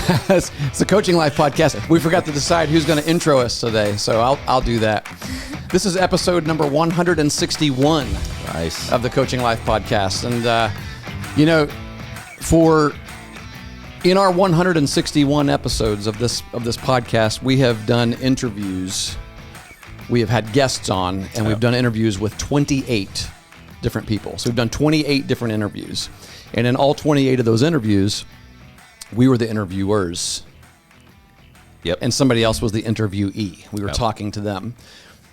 It's the Coaching Life podcast. We forgot to decide who's going to intro us today, so I'll do that. This is episode number 161 Nice. of the Coaching Life podcast. And, in our 161 episodes of this podcast, we have done interviews. We have had guests on, and we've done interviews with 28 different people. So we've done 28 different interviews. And in all 28 of those interviews, we were the interviewers. Yep. And somebody else was the interviewee. We were talking to them.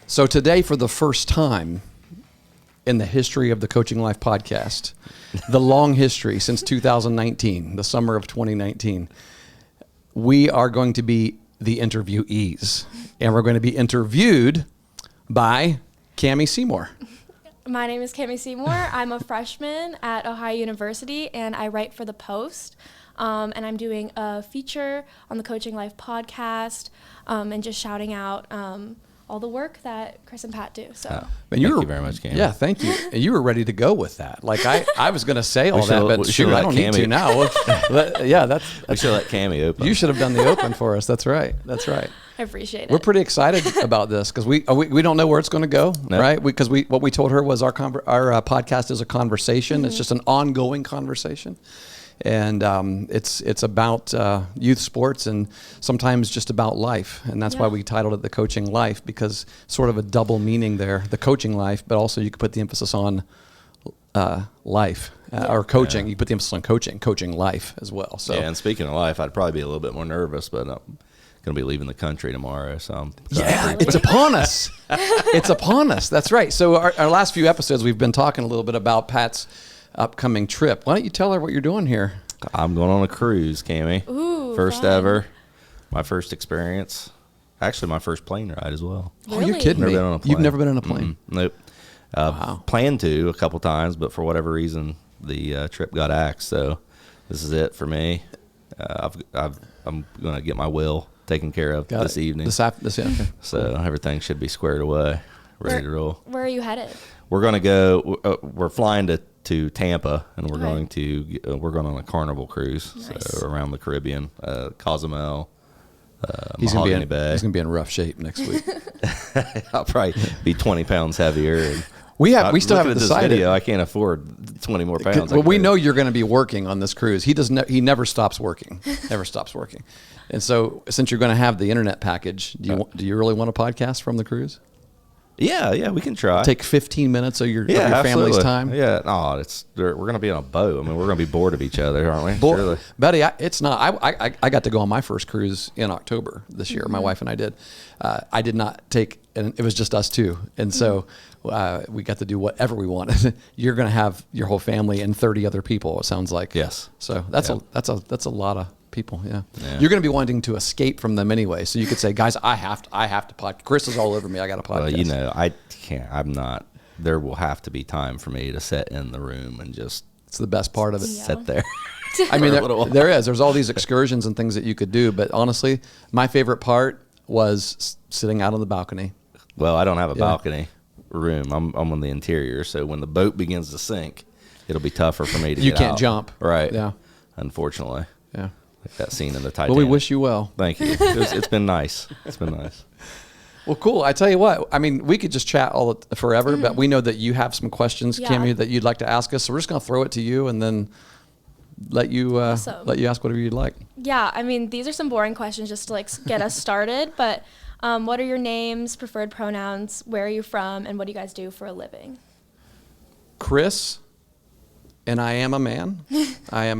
So today, for the first time in the history of the Coaching Life podcast, the long history since 2019, the summer of 2019, we are going to be the interviewees. And we're going to be interviewed by Cami Seymore. My name is Cami Seymore. I'm a freshman at Ohio University, and I write for The Post. And I'm doing a feature on the Coaching Life podcast, and just shouting out all the work that Chris and Pat do. So, Thank you very much, Cami. Yeah, thank you. And you were ready to go with that. Like I was going to say all that, but shoot, I don't need to now. Yeah, we should let Cami open. You should have done the open for us. That's right. That's right. I appreciate it. We're pretty excited about this because we don't know where it's going to go, right? Because what we told her was our podcast is a conversation. Mm-hmm. It's just an ongoing conversation. And it's about youth sports and sometimes just about life. And that's why we titled it The Coaching Life, because sort of a double meaning there, the coaching life, but also you could put the emphasis on life or coaching. You put the emphasis on coaching life as well. So and speaking of life, I'd probably be a little bit more nervous, but I'm going to be leaving the country tomorrow. So it's upon us. It's upon us. That's right. So our last few episodes, we've been talking a little bit about Pat's upcoming trip. Why don't you tell her what you're doing here? I'm going on a cruise, Cami. Ooh, first fun. Ever. My first experience. Actually, my first plane ride as well. Really? Oh, you're kidding me. Never been on a plane. You've never been on a plane? Mm-hmm. Nope. Wow. Planned to a couple times, but for whatever reason, the trip got axed. So this is it for me. I'm going to get my will taken care of this evening. Okay. So everything should be squared away, ready to roll. Where are you headed? We're going to go. We're flying to Tampa, and we're going on a Carnival cruise. Nice. So around the Caribbean, Cozumel, He's Mahogany Bay. He's going to be in rough shape next week. I'll probably be 20 pounds heavier. And we still haven't decided. This video, I can't afford 20 more pounds. Well, we know you're going to be working on this cruise. He never stops working. Never stops working. And so, since you're going to have the internet package, do you really want a podcast from the cruise? Yeah, we can try. Take 15 minutes of your family's time. Yeah, no, we're going to be on a boat. I mean, we're going to be bored of each other, aren't we? Surely. Buddy, it's not. I got to go on my first cruise in October this year. My wife and I did. I did not take, and it was just us two. And so we got to do whatever we wanted. You're going to have your whole family and 30 other people, it sounds like. Yes. So that's a lot of people. Yeah. You're going to be wanting to escape from them anyway. So you could say, guys, I have to podcast. Chris is all over me. I got a podcast. Well, I can't. I'm not. There will have to be time for me to sit in the room and just. It's the best part of it. Sit there. I mean, there is. There's all these excursions and things that you could do. But honestly, my favorite part was sitting out on the balcony. Well, I don't have a balcony room. I'm on the interior. So when the boat begins to sink, it'll be tougher for me to You get can't out. jump. Right. Yeah. Unfortunately. Yeah. Like that scene in the Titanic. Well, we wish you well. Thank you. It's been nice. It's been nice. Well, cool. I tell you what, I mean, we could just chat forever, but we know that you have some questions, Cami, that you'd like to ask us. So we're just going to throw it to you and then let you ask whatever you'd like. Yeah, I mean, these are some boring questions just to get us started. But what are your names, preferred pronouns, where are you from, and what do you guys do for a living? Chris, and I am a man.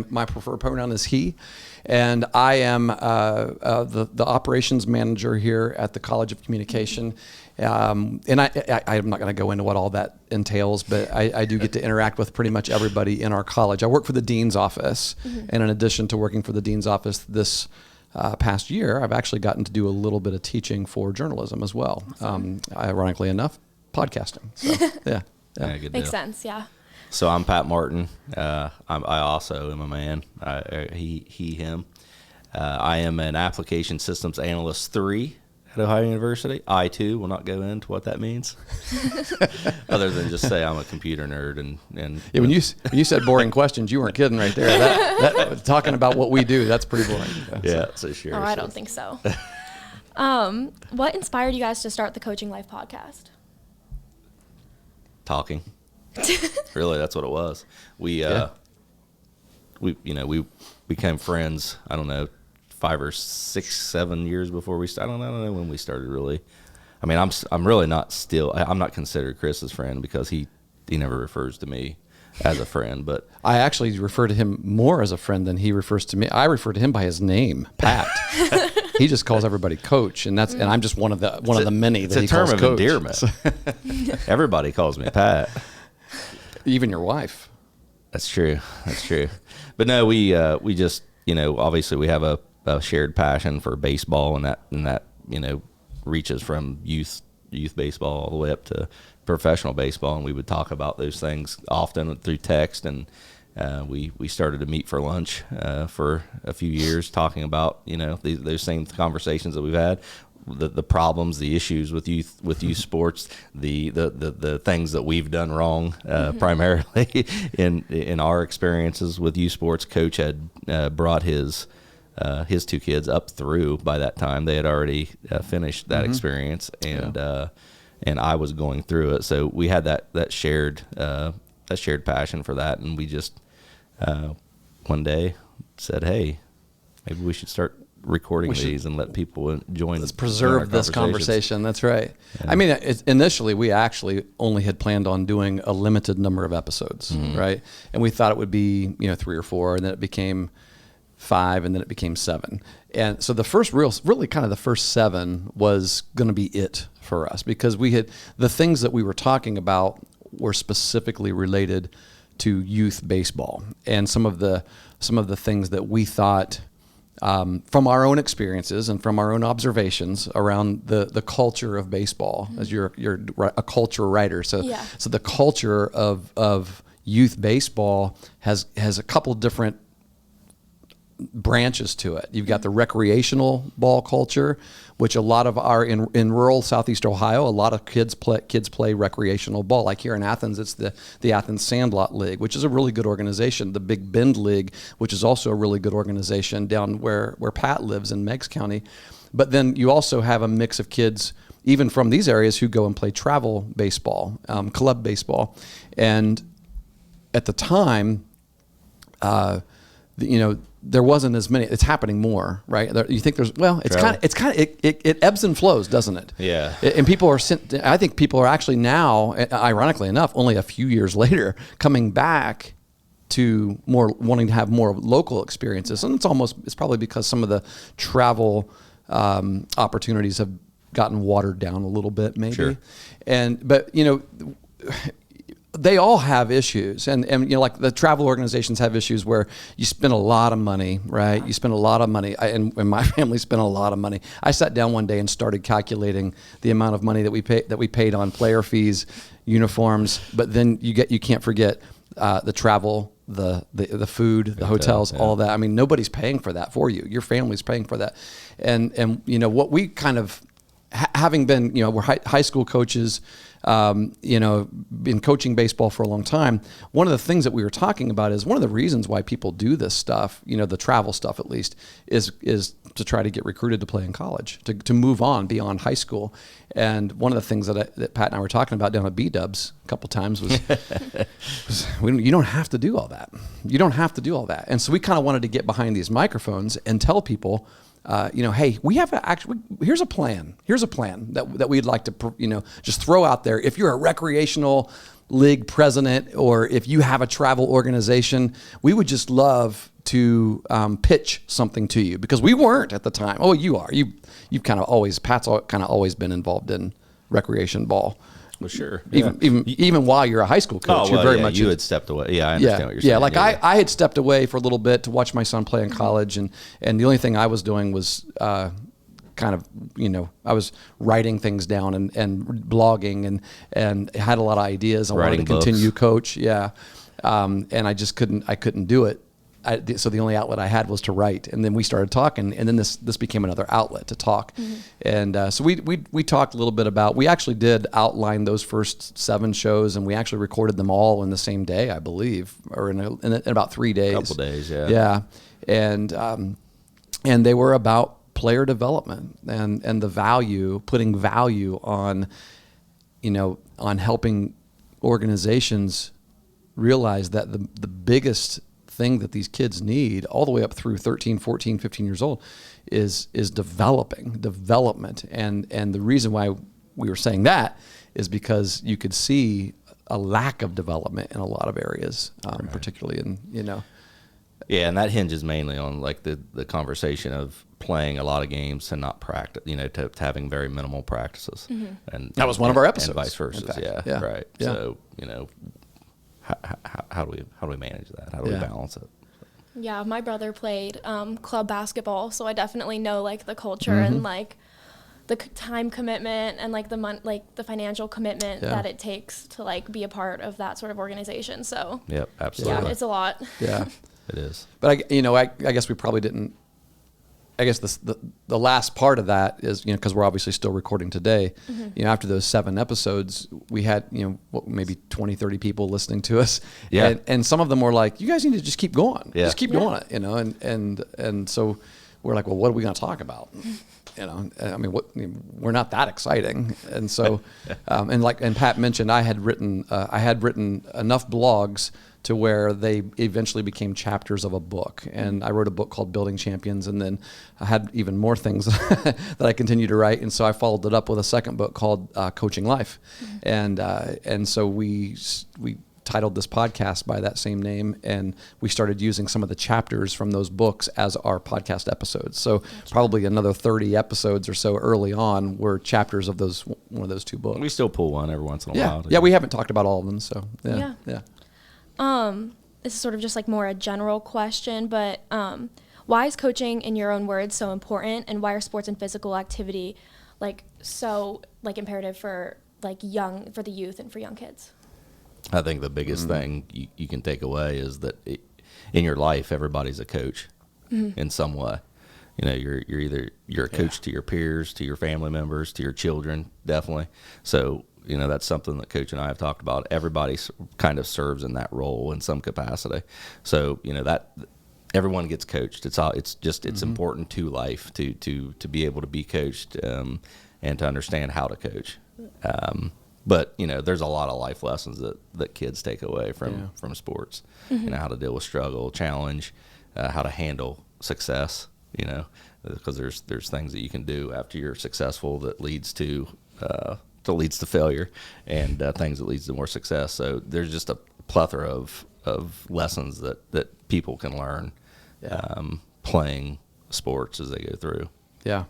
My preferred pronoun is he. And I am the operations manager here at the College of Communication. And I'm not going to go into what all that entails, but I do get to interact with pretty much everybody in our college. I work for the dean's office. Mm-hmm. And in addition to working for the dean's office this past year, I've actually gotten to do a little bit of teaching for journalism as well. Awesome. Ironically enough, podcasting. So, yeah. Good Makes deal. sense, yeah. So I'm Pat Martin. I also am a man. He, him. I am an application systems analyst 3 at Ohio University. I, too, will not go into what that means, other than just say I'm a computer nerd. And Yeah, when you said boring questions, you weren't kidding right there. That talking about what we do, that's pretty boring. Yeah, so sure. Oh, I don't think so. What inspired you guys to start the Coaching Life podcast? Talking. Really, that's what it was. We became friends, I don't know, 5 or 6, 7 years before we started. I don't know when we started, really. I mean, I'm really not still, I'm not considered Chris's friend because he never refers to me as a friend, but I actually refer to him more as a friend than he refers to me. I refer to him by his name, Pat. He just calls everybody coach, and I'm just one of the many that he calls coach. It's a term of endearment. Everybody calls me Pat. Even your wife. That's true. But no, we just, obviously we have a shared passion for baseball, and that reaches from youth baseball all the way up to professional baseball, and we would talk about those things often through text, and we started to meet for lunch for a few years, talking about those same conversations that we've had, the problems, the issues with youth sports, the things that we've done wrong, primarily in our experiences with youth sports. Coach had brought his 2 kids up through. By that time, they had already finished that experience, and I was going through it. So we had that shared passion for that, and we just one day said, "Hey, maybe we should start recording these and let people join. Let's preserve this conversation." That's right. Yeah. I mean, initially we actually only had planned on doing a limited number of episodes, right? And we thought it would be 3 or 4, and then it became 5, and then it became 7. And so the first really kind of the first 7 was going to be it for us, because we had the things that we were talking about were specifically related to youth baseball, and some of the things that we thought from our own experiences and from our own observations around the culture of baseball. As you're a culture writer, so the culture of youth baseball has a couple different branches to it. You've got the recreational ball culture, which a lot of in rural Southeast Ohio, a lot of kids play recreational ball. Like here in Athens, it's the Athens Sandlot League, which is a really good organization. The Big Bend League, which is also a really good organization down where Pat lives in Meigs County. But then you also have a mix of kids, even from these areas, who go and play travel baseball, club baseball. And at the time, there wasn't as many. It's happening more, right? You think it ebbs and flows, doesn't it? Yeah. And I think people are actually now, ironically enough, only a few years later, coming back to wanting to have more local experiences. And it's probably because some of the travel opportunities have gotten watered down a little bit, maybe. Sure. But they all have issues, and like the travel organizations have issues where you spend a lot of money, right? You spend a lot of money, and my family spent a lot of money. I sat down one day and started calculating the amount of money that we paid on player fees, uniforms, but then you can't forget the travel, the food, the hotels, all that. I mean, nobody's paying for that for you. Your family's paying for that, and what we kind of having been, we're high school coaches. Been coaching baseball for a long time. One of the things that we were talking about is one of the reasons why people do this stuff, the travel stuff at least, is to try to get recruited to play in college, to move on beyond high school. And one of the things that Pat and I were talking about down at B-Dubs a couple times was you don't have to do all that. You don't have to do all that. And so we kind of wanted to get behind these microphones and tell people, hey, we have here's a plan. Here's a plan that we'd like to, just throw out there. If you're a recreational league president, or if you have a travel organization, we would just love to pitch something to you, because we weren't at the time. Oh, you are. You've kind of always, Pat's kind of always been involved in recreation ball. Well, sure. Even while you're a high school coach, you're very much. You had stepped away. Yeah, I understand what you're saying. Yeah, like I had stepped away for a little bit to watch my son play in college, and the only thing I was doing was kind of, I was writing things down and blogging and had a lot of ideas. I wanted to continue coach. Yeah. And I just couldn't do it so the only outlet I had was to write, and then we started talking, and then this became another outlet to talk. And so we talked a little bit about, we actually did outline those first 7 shows, and we actually recorded them all in the same day, I believe, or in about 3 days. Couple days, yeah. Yeah, and they were about player development and the value, putting value on, on helping organizations realize that the biggest thing that these kids need all the way up through 13, 14, 15 years old is development. And the reason why we were saying that is because you could see a lack of development in a lot of areas, particularly in, Yeah, and that hinges mainly on like the conversation of playing a lot of games and not practice, to having very minimal practices. And that was one of our episodes. And vice versa. Fact, yeah, right. Yeah. So, how do we manage that? How do we balance it? Yeah, my brother played club basketball, so I definitely know like the culture and like the time commitment and like the financial commitment that it takes to like be a part of that sort of organization. So yep, absolutely. Yeah, it's a lot. Yeah, it is. But I guess we probably didn't. I guess the last part of that is, because we're obviously still recording today, after those 7 episodes, we had, maybe 20, 30 people listening to us. Yeah. And some of them were like, you guys need to just keep going. Yeah. Just keep doing it, and so we're like, well, what are we going to talk about? I mean, we're not that exciting. And so, and Pat mentioned, I had written enough blogs to where they eventually became chapters of a book. And I wrote a book called Building Champions, and then I had even more things that I continued to write. And so I followed it up with a second book called Coaching Life. And so we titled this podcast by that same name, and we started using some of the chapters from those books as our podcast episodes. So probably another 30 episodes or so early on were chapters of one of those 2 books. We still pull one every once in a while. Yeah, we haven't talked about all of them, so yeah. This is sort of just like more a general question, but why is coaching, in your own words, so important, and why are sports and physical activity so imperative for for the youth and for young kids? I think the biggest thing you can take away is that in your life, everybody's a coach in some way. You're a coach to your peers, to your family members, to your children, definitely. So, that's something that Coach and I have talked about. Everybody kind of serves in that role in some capacity. So, that everyone gets coached. It's important to life to be able to be coached and to understand how to coach. But there's a lot of life lessons that kids take away from sports. How to deal with struggle, challenge, how to handle success. Because there's things that you can do after you're successful that leads to failure, and things that leads to more success. So there's just a plethora of lessons that people can learn playing sports as they go through. Yeah.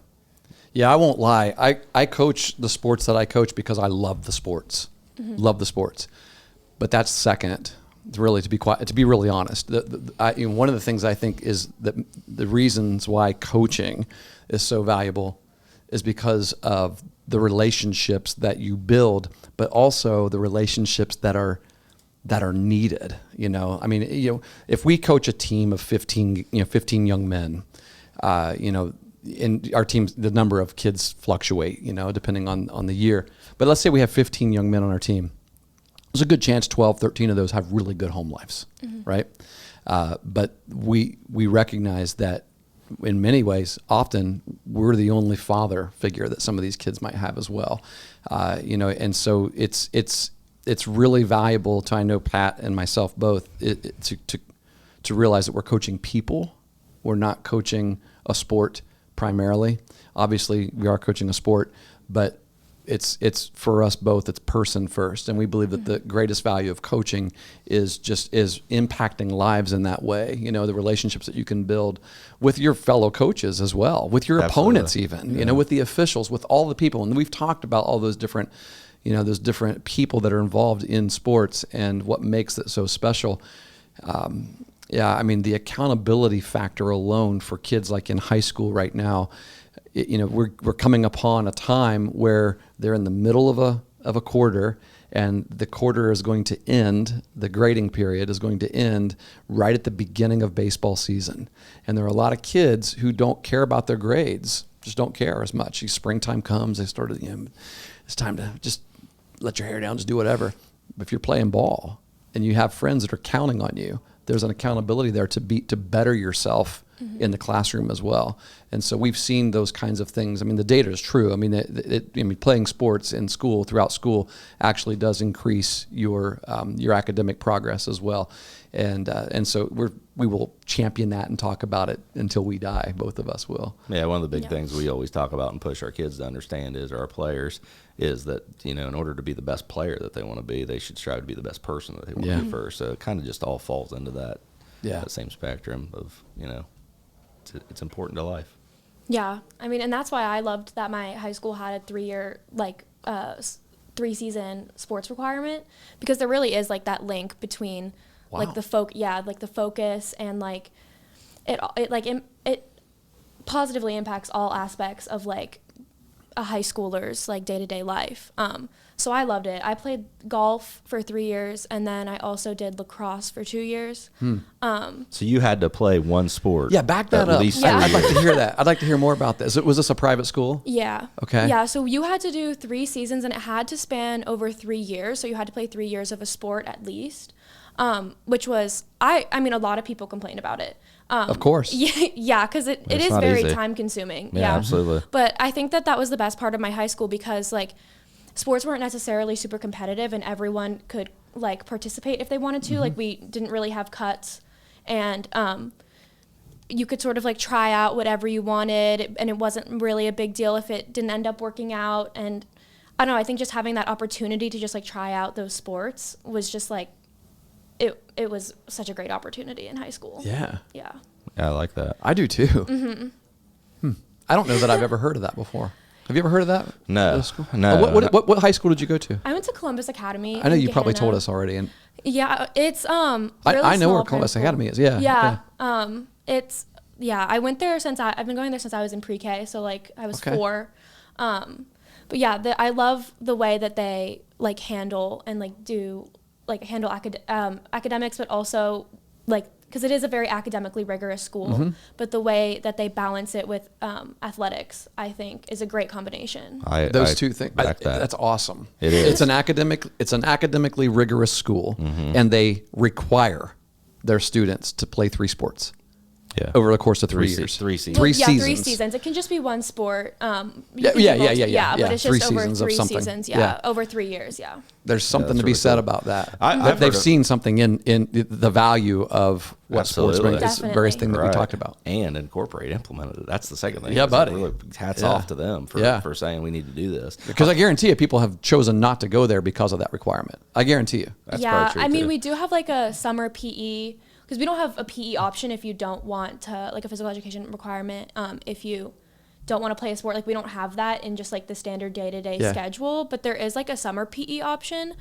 Yeah, I won't lie. I coach the sports that I coach because I love the sports. Love the sports. But that's second, really, to be really honest. One of the things I think is that the reasons why coaching is so valuable is because of the relationships that you build, but also the relationships that are needed. I mean, if we coach a team of 15 young men, in our teams, the number of kids fluctuate, depending on the year. But let's say we have 15 young men on our team. There's a good chance 12, 13 of those have really good home lives, right? But we recognize that in many ways, often we're the only father figure that some of these kids might have as well. And so it's really valuable to, I know Pat and myself both, to realize that we're coaching people. We're not coaching a sport primarily. Obviously, we are coaching a sport, but it's for us both, it's person first. And we believe that the greatest value of coaching is impacting lives in that way. The relationships that you can build with your fellow coaches as well, with your opponents even, with the officials, with all the people. And we've talked about all those different people that are involved in sports and what makes it so special. I mean, the accountability factor alone for kids like in high school right now, we're coming upon a time where they're in the middle of a quarter And the quarter is going to end, the grading period is going to end right at the beginning of baseball season. And there are a lot of kids who don't care about their grades, just don't care as much. Springtime comes, they started, it's time to just let your hair down, just do whatever. But if you're playing ball and you have friends that are counting on you, there's an accountability there to better yourself in the classroom as well. And so we've seen those kinds of things. I mean, the data is true. I mean, playing sports in school, throughout school, actually does increase your academic progress as well. And so we will champion that and talk about it until we die. Both of us will. Yeah, one of the big things we always talk about and push our kids to understand is, or our players, is that, in order to be the best player that they want to be, they should strive to be the best person that they want to be first. So it kind of just all falls into that same spectrum of, it's important to life. Yeah. I mean, and that's why I loved that my high school had a 3-year, 3-season sports requirement, because there really is like that link between the focus and it positively impacts all aspects of like a high schooler's like day-to-day life. So I loved it. I played golf for 3 years, and then I also did lacrosse for 2 years. So you had to play one sport. Yeah, back that up. I'd like to hear that. I'd like to hear more about this. Was this a private school? Yeah. Okay. Yeah, so you had to do 3 seasons, and it had to span over 3 years. So you had to play 3 years of a sport at least, which was, I mean, a lot of people complained about it. Of course. Yeah, because it is very time consuming. Yeah, absolutely. But I think that was the best part of my high school, because like sports weren't necessarily super competitive, and everyone could like participate if they wanted to. Like we didn't really have cuts, and you could sort of like try out whatever you wanted, and it wasn't really a big deal if it didn't end up working out. And I don't know, I think just having that opportunity to just like try out those sports was just like, it was such a great opportunity in high school. Yeah. Yeah. Yeah, I like that. I do too. I don't know that I've ever heard of that before. Have you ever heard of that? No. No. What high school did you go to? I went to Columbus Academy. I know you probably told us already. And yeah, it's really I know where small Columbus school. Academy is. Yeah. I went there I've been going there since I was in pre-K, so like I was 4. But yeah, I love the way that they like handle and like handle academics, but also like, because it is a very academically rigorous school, but the way that they balance it with athletics, I think, is a great combination. Those two things. That's awesome. It is. It's an academically rigorous school, and they require their students to play 3 sports. Yeah. Over the course of 3 years. 3 seasons. Well, 3 seasons. 3 seasons. It can just be one sport. Yeah. But it's 3 just over seasons of 3 something. seasons. Yeah. Over 3 years. Yeah. There's something to be really said cool. about that. I've They've heard seen something in the value of what sports Absolutely. bring. It's the various thing that we talked about. And implemented it. That's the second thing. Yeah, buddy. Really, hats off to them for saying we need to do this. Because I guarantee you, people have chosen not to go there because of that requirement. I guarantee you. That's yeah. probably true I mean, too. we do have like a summer PE, because we don't have a PE option if you don't want to, like a physical education requirement. If you don't want to play a sport, like we don't have that in just like the standard day-to-day schedule, but there is like a summer PE option.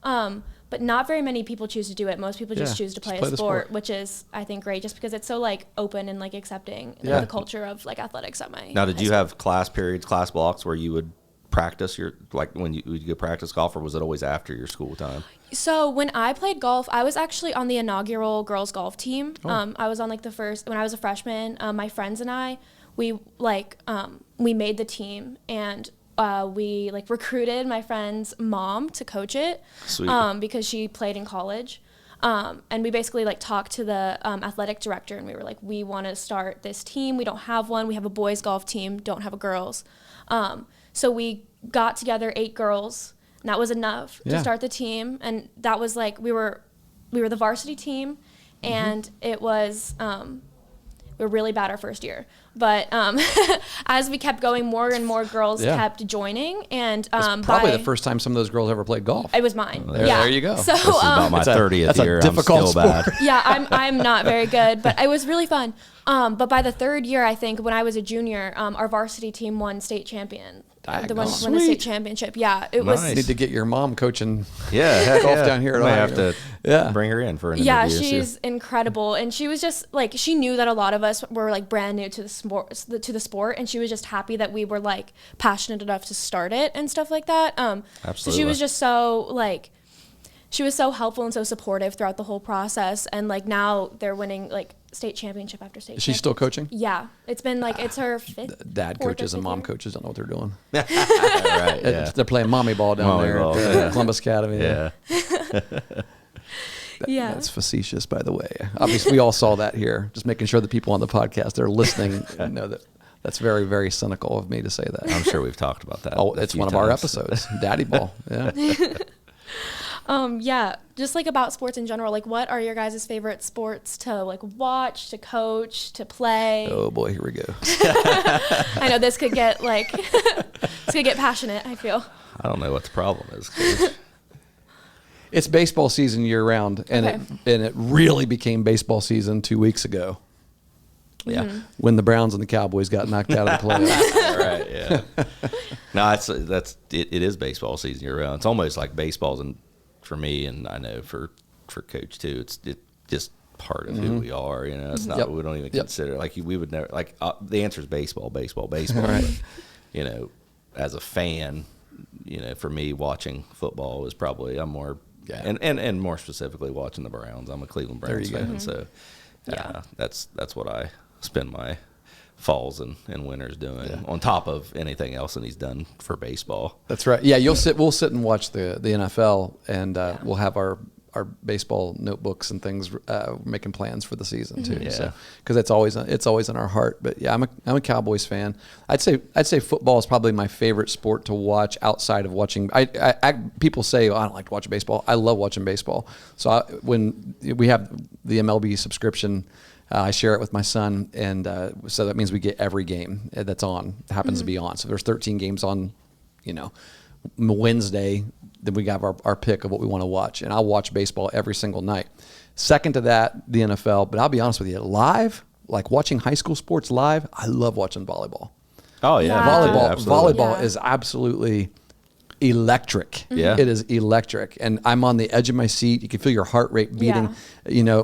But not very many people choose to do it. Most people just choose to play a sport, which is, I think, great, just because it's so like open and like accepting the culture of like athletics at my Now, did you high have class periods, class blocks where you would practice when you would go practice golf, or was it always after your school time? So when I played golf, I was actually on the inaugural girls golf team. I was on like when I was a freshman. My friends and I, we made the team, and we like recruited my friend's mom to coach it. Sweet. Because she played in college. And we basically like talked to the athletic director, and we were like, we want to start this team. We don't have one. We have a boys golf team, don't have a girls. So we got together 8 girls, and that was enough to start the team. And that was like, we were the varsity team, and it was, we were really bad our first year. But as we kept going, more and more girls kept joining. And it's probably the first time some of those girls ever played golf. It was mine. There you go. So This is about my 30th year. I'm still bad. Yeah, I'm not very good, but it was really fun. But by the 3rd year, I think, when I was a junior, our varsity team won state champion. the one who won the state championship. Yeah, it was. Need to get your mom coaching. Yeah, heck golf yeah. down here. I might have to bring her in for an interview. Yeah, she's incredible, and she was just like, she knew that a lot of us were like brand new to the sport, and she was just happy that we were like passionate enough to start it and stuff like that. Absolutely. So she was just so like, she was so helpful and so supportive throughout the whole process, and like now they're winning like state championship after state. Is she still coaching? Yeah, it's been like, it's her fifth. Dad coaches and mom coaches don't know what they're doing. Right, yeah. They're playing mommy ball down there at Columbus Academy. Yeah. That's facetious, by the way. Obviously, we all saw that here. Just making sure the people on the podcast that are listening know that that's very, very cynical of me to say that. I'm sure we've talked about that. Oh, it's one of our episodes. Daddy ball. Yeah. Yeah, just like about sports in general, like what are your guys' favorite sports to like watch, to coach, to play? Oh boy, here we go. I know this could get like, this could get passionate, I feel. I don't know what the problem is, Coach. It's baseball season year round, and it really became baseball season 2 weeks ago. Yeah. When the Browns and the Cowboys got knocked out of the playoffs. Right, yeah. No, it is baseball season year round. It's almost like baseball's for me, and I know for Coach too. It's just part of who we are. You know, it's not. We don't even consider like we would never like. The answer is baseball. Right. But, you know, as a fan, you know, for me, watching football is probably I'm more. Yeah. And more specifically, watching the Browns. I'm a Cleveland Browns fan, so that's what I spend my falls and winters doing on top of anything else that he's done for baseball. That's right. Yeah, we'll sit and watch the NFL, and we'll have our baseball notebooks and things, making plans for the season too. Yeah. So because it's always in our heart. But yeah, I'm a Cowboys fan. I'd say football is probably my favorite sport to watch outside of watching. People say, I don't like to watch baseball. I love watching baseball. So when we have the MLB subscription, I share it with my son, and so that means we get every game that's on, happens to be on. So there's 13 games on, Wednesday. Then we have our pick of what we want to watch, and I'll watch baseball every single night. Second to that, the NFL. But I'll be honest with you, live, like watching high school sports live, I love watching volleyball. Oh yeah, volleyball is absolutely electric. Yeah, it is electric, and I'm on the edge of my seat. You can feel your heart rate beating,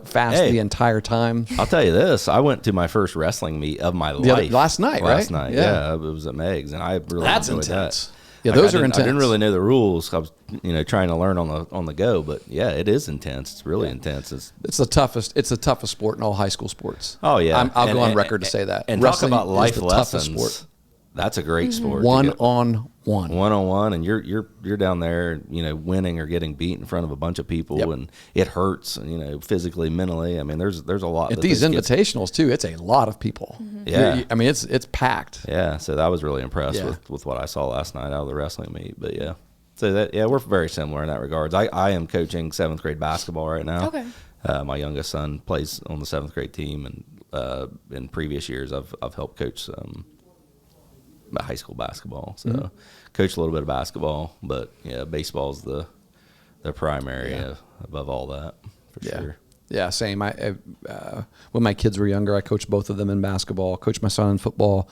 fast the entire time. I'll tell you this: I went to my first wrestling meet of my life last night. Last night, yeah, it was at Meg's, and I really enjoyed intense. That. Yeah, those are intense. I didn't really know the rules. I was, trying to learn on the go. But yeah, it is intense. It's really intense. It's the toughest. It's the toughest sport in all high school sports. Oh yeah, I'll go on record to say that. And wrestling talk about life is the lessons. toughest sport. That's a great sport. One-on-one, and you're down there, winning or getting beat in front of a bunch of people, and it hurts, physically, mentally. I mean, there's a lot. At these invitationals too, it's a lot of people. Yeah, I mean, it's packed. Yeah, so I was really impressed with what I saw last night out of the wrestling meet. But yeah, so we're very similar in that regards. I am coaching 7th grade basketball right now. Okay. My youngest son plays on the 7th grade team, and in previous years I've helped coach high school basketball, so coach a little bit of basketball, but baseball's the primary above all that for sure. Yeah, same. I when my kids were younger, I coached both of them in basketball. Coached my son in football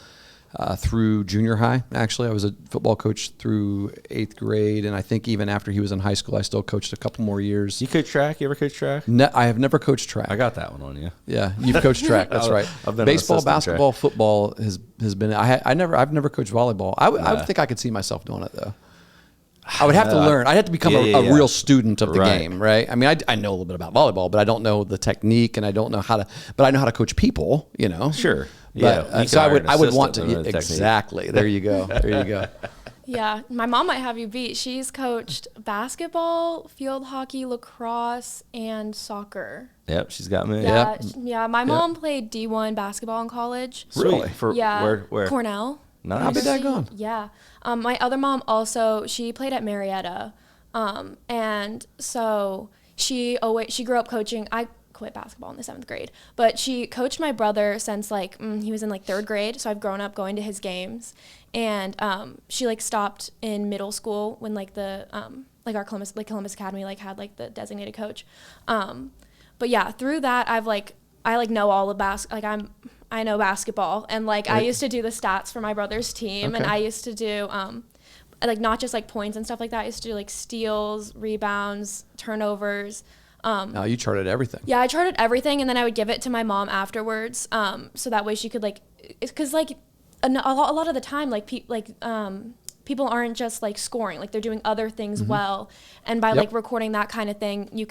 through junior high. Actually, I was a football coach through 8th grade, and I think even after he was in high school, I still coached a couple more years. You coach track? You ever coach track? No, I have never coached track. I got that one on you. Yeah, you've coached track. That's right. I've been baseball, basketball, football has been. I've never coached volleyball. I would think I could see myself doing it though. I would have to learn. I'd have to become a real student of the game, right? I mean, I know a little bit about volleyball, but I don't know the technique, and I don't know how to. But I know how to coach people. Sure. But, so I would want to exactly. There you go. There you go. Yeah, my mom might have you beat. She's coached basketball, field hockey, lacrosse, and soccer. Yep, she's got me. Yeah. My mom played D1 basketball in college. Really? Where? Cornell. Nice. How big that gone? Yeah. My other mom also, she played at Marietta. And so she grew up coaching. I quit basketball in the 7th grade, but she coached my brother since he was in 3rd grade. So I've grown up going to his games, and she stopped in middle school when the our Columbus Academy had the designated coach. But yeah, through that I know all of I know basketball, and like I used to do the stats for my brother's team, and I used to do like not just like points and stuff like that. I used to do like steals, rebounds, turnovers. No, you charted everything. Yeah, I charted everything, and then I would give it to my mom afterwards, so that way she could like, because like a lot of the time, like people aren't just like scoring, like they're doing other things well, and by like recording that kind of thing, you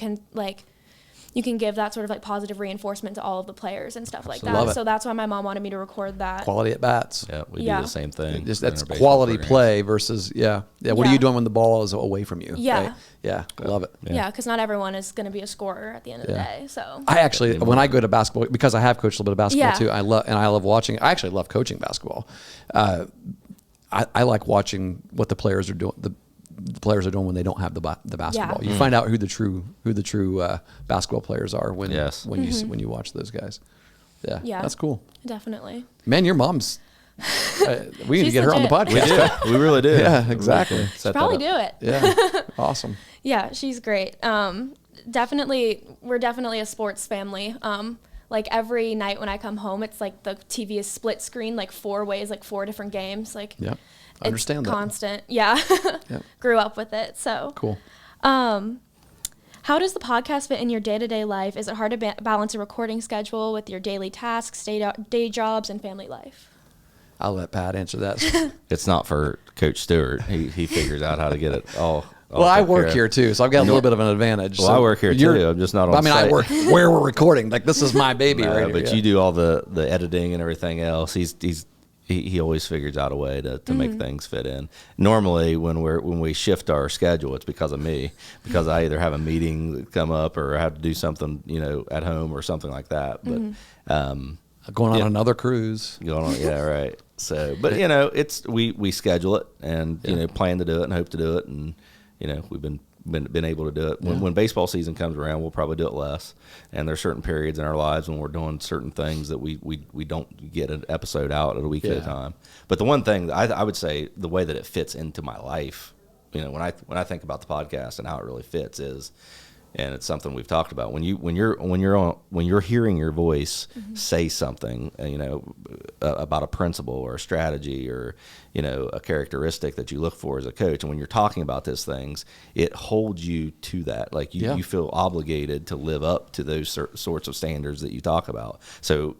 can give that sort of like positive reinforcement to all of the players and stuff like that. So that's why my mom wanted me to record that. Quality at bats. Yeah, we do the same thing. Just that's quality play versus what are you doing when the ball is away from you? Yeah. Right? Yeah, love it. Yeah, because not everyone is going to be a scorer at the end of the day. So I actually, when I go to basketball, because I have coached a little bit of basketball too, I love watching. I actually love coaching basketball. I like watching what the players are doing. The players are doing when they don't have the basketball. You find out who the true basketball players are when you watch those guys. Yeah, that's cool. Definitely. Man, your mom's. We need to get her on the podcast. We really do. Yeah, exactly. She'll probably do it. Yeah, awesome. Yeah, she's great. Definitely, we're definitely a sports family. Like every night when I come home, it's like the TV is split screen, like 4 ways, like 4 different games. Like, yeah, I understand that. Constant. Yeah. Grew up with it. So cool. How does the podcast fit in your day-to-day life? Is it hard to balance a recording schedule with your daily tasks, day jobs, and family life? I'll let Pat answer that. It's not for Coach Stewart. He figures out how to get it all. Well, I work here too, so I've got a little bit of an advantage. Well, I work here too. I'm just not on site. I work where we're recording. Like, this is my baby right here. But you do all the editing and everything else. He always figures out a way to make things fit in. Normally, when we shift our schedule, it's because of me, because I either have a meeting come up or I have to do something, at home or something like that. But going on another cruise. Right. So, but it's we schedule it and plan to do it and hope to do it, and we've been able to do it. When baseball season comes around, we'll probably do it less. And there's certain periods in our lives when we're doing certain things that we don't get an episode out at a week at a time. But the one thing that I would say, the way that it fits into my life, when I think about the podcast and how it really fits is, and it's something we've talked about, when you're hearing your voice say something, about a principle or a strategy or a characteristic that you look for as a coach, and when you're talking about those things, it holds you to that. Like you feel obligated to live up to those sorts of standards that you talk about. So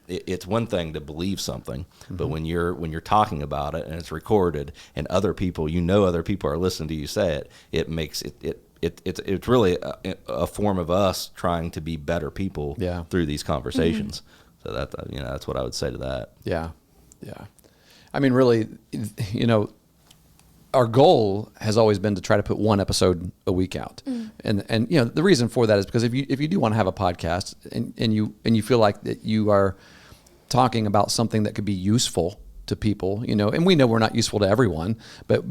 it's one thing to believe something, but when you're talking about it and it's recorded and other people are listening to you say it, it makes it's really a form of us trying to be better people through these conversations. So that's what I would say to that. Yeah. I mean, really, our goal has always been to try to put one episode a week out. And the reason for that is because if you do want to have a podcast and you feel like that you are talking about something that could be useful to people, and we know we're not useful to everyone, but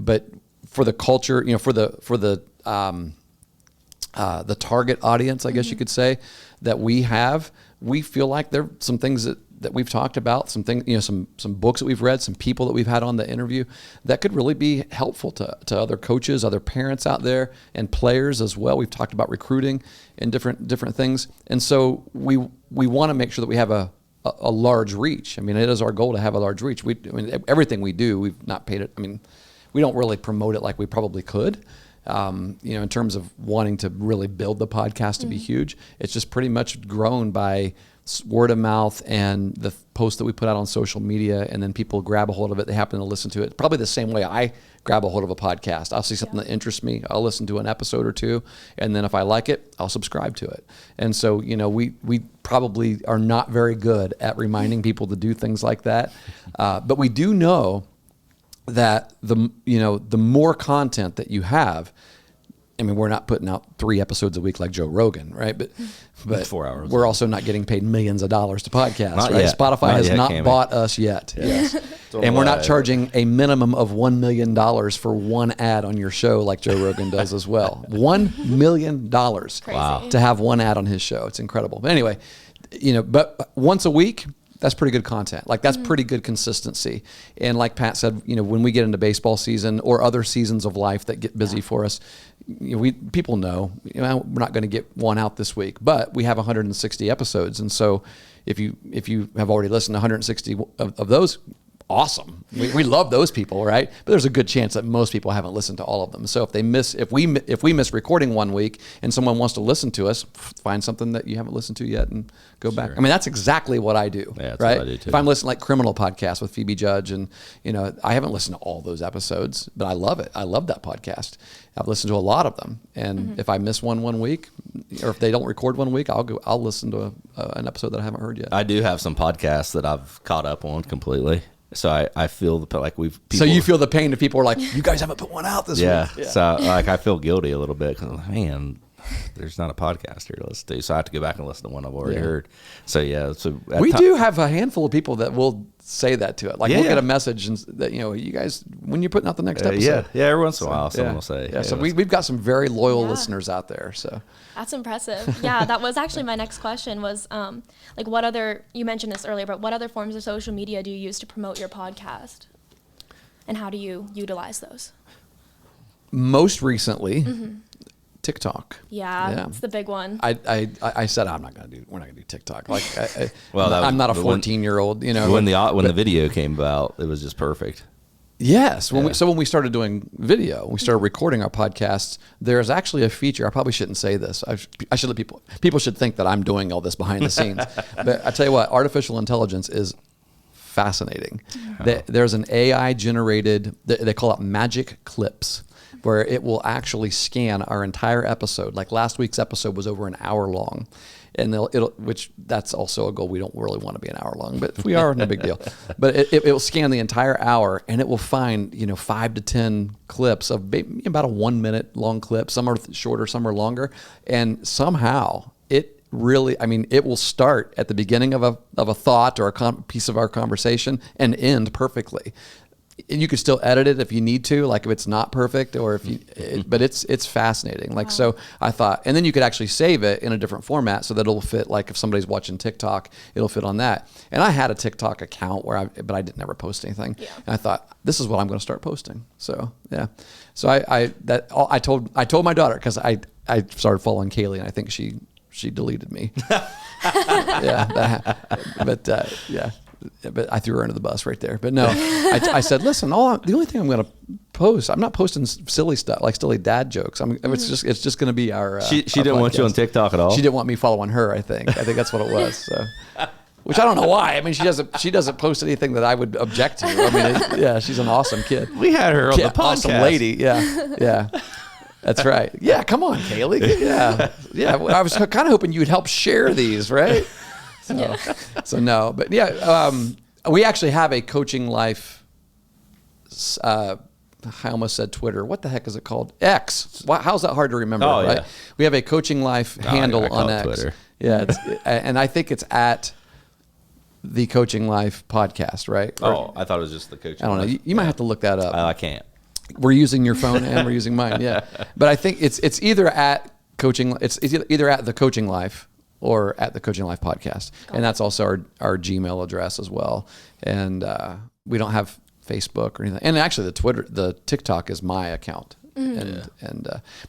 for the culture, for the target audience, I guess you could say, that we feel like there are some things that we've talked about, some things, some books that we've read, some people that we've had on the interview that could really be helpful to other coaches, other parents out there, and players as well. We've talked about recruiting and different things. And so we want to make sure that we have a large reach. I mean, it is our goal to have a large reach. Everything we do, we've not paid it. I mean, we don't really promote it like we probably could. In terms of wanting to really build the podcast to be huge. It's just pretty much grown by word of mouth and the posts that we put out on social media, and then people grab a hold of it. They happen to listen to it. Probably the same way I grab a hold of a podcast. I'll see something that interests me. I'll listen to an episode or two, and then if I like it, I'll subscribe to it. And so, we probably are not very good at reminding people to do things like that. But we do know that the more content that you have, I mean, we're not putting out 3 episodes a week like Joe Rogan, right? But 4 hours. We're also not getting paid millions of dollars to podcast, not right? Yet. Spotify has not Cami. bought us yet. Yes. And we're not charging a minimum of $1 million for one ad on your show like Joe Rogan does as well. $1 million Crazy. to have one ad on his show. It's incredible. But anyway, but once a week, That's pretty good content. Like that's pretty good consistency. And like Pat said, when we get into baseball season or other seasons of life that get busy for us, people know, we're not going to get one out this week, but we have 160 episodes. And so if you have already listened to 160 of those, awesome. We love those people, right? But there's a good chance that most people haven't listened to all of them. So if we miss recording one week and someone wants to listen to us, find something that you haven't listened to yet and go back. I mean, that's exactly what I do. Yeah, that's right? what I do too. If I'm listening like Criminal Podcast with Phoebe Judge, and I haven't listened to all those episodes, but I love it. I love that podcast. I've listened to a lot of them, and if I miss one week, or if they don't record one week, I'll listen to an episode that I haven't heard yet. I do have some podcasts that I've caught up on completely. So I feel like so you feel the pain if people are like, you guys haven't put one out this week. Yeah. So like I feel guilty a little bit because man, there's not a podcast here to listen to. So I have to go back and listen to one I've already heard. So yeah. So we do have a handful of people that will say that to it. Like we'll get a message and that you guys, when you're putting out the next episode. Yeah. Every once in a while someone will say. Yeah. So we've got some very loyal listeners out there. So that's impressive. Yeah, that was actually my next question was like what other, you mentioned this earlier, but what other forms of social media do you use to promote your podcast? And how do you utilize those? Most recently, TikTok. Yeah, it's the big one. I said we're not going to do TikTok. Like, well, I'm not a 14-year-old. When the video came about, it was just perfect. Yes. When we started doing video, we started recording our podcasts. There's actually a feature. I probably shouldn't say this. I should let people should think that I'm doing all this behind the scenes. But I tell you what, artificial intelligence is fascinating. There's an AI generated. They call it magic clips, where it will actually scan our entire episode. Like last week's episode was over an hour long. And which that's also a goal. We don't really want to be an hour long, but if we are, no big deal. But it will scan the entire hour, and it will find 5 to 10 clips of about a 1 minute long clip. Some are shorter, some are longer, and somehow it really, it will start at the beginning of a thought or a piece of our conversation and end perfectly. And you could still edit it if you need to, like if it's not perfect, or if you, but it's fascinating. Like, so I thought, and then you could actually save it in a different format so that it'll fit. Like if somebody's watching TikTok, it'll fit on that. And I had a TikTok account but I didn't ever post anything. Yeah. And I thought, this is what I'm going to start posting. So yeah, so I told my daughter, because I started following Kaylee, and I think she deleted me. But I threw her under the bus right there. But no, I said, listen, the only thing I'm going to post, I'm not posting silly stuff, like silly dad jokes. It's just going to be our. She didn't want you on TikTok at all. She didn't want me following her. I think that's what it was. So, which I don't know why. She doesn't post anything that I would object to. She's an awesome kid. We had her on the podcast. Awesome lady. Yeah. That's right. Yeah, come on, Kaylee. Yeah. I was kind of hoping you'd help share these, right? So no, but we actually have a Coaching Life. I almost said Twitter. What the heck is it called? X. How's that hard to remember? Oh, right? Yeah. We have a Coaching Life handle on X. Twitter. Yeah, and I think it's at the Coaching Life podcast, right? Oh, I thought it was just the Coaching. I don't know. You might have to look that up. I can't. We're using your phone and we're using mine. Yeah, but I think it's either at Coaching. It's either at the Coaching Life or at the Coaching Life podcast. And that's also our Gmail address as well. And we don't have Facebook or anything. And actually the TikTok is my account. But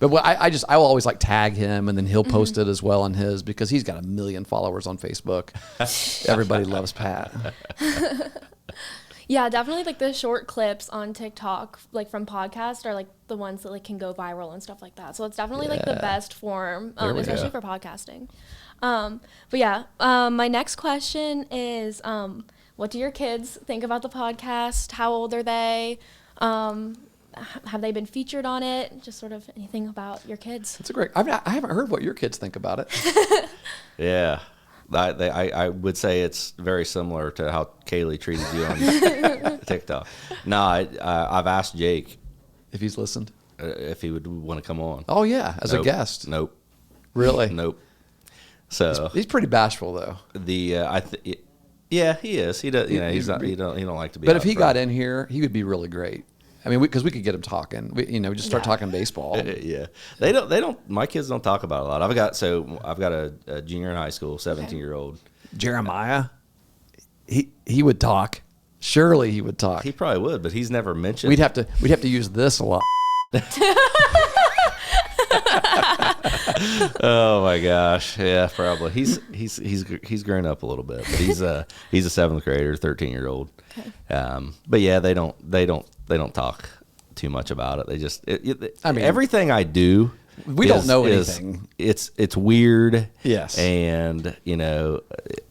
I will always like tag him, and then he'll post it as well on his, because he's got 1 million followers on Facebook. Everybody loves Pat. Yeah, definitely like the short clips on TikTok, like from podcasts, are like the ones that like can go viral and stuff like that. So it's definitely like the best form, especially for podcasting. My next question is, what do your kids think about the podcast? How old are they? Have they been featured on it? Just sort of anything about your kids. That's I haven't heard what your kids think about it. Yeah. I would say it's very similar to how Kaylee treated you on TikTok. No, I've asked Jake if he's listened, if he would want to come on. Oh yeah, as a guest. Nope. Really? Nope. So he's pretty bashful though. Yeah, he is. He does. He don't like to be. But if he got in here, he would be really great. Because we could get him talking. Just start talking baseball. Yeah, they don't. My kids don't talk about it a lot. I've got a junior in high school, 17-year-old Jeremiah. he would talk. Surely he would talk. He probably would, but he's never mentioned. We'd have to use this a lot. Oh my gosh, yeah, probably. He's grown up a little bit, but he's a 7th grader, 13-year-old. Okay. But yeah, they don't talk too much about it. They just, I mean, everything I do. We don't know anything. It's weird. Yes. And,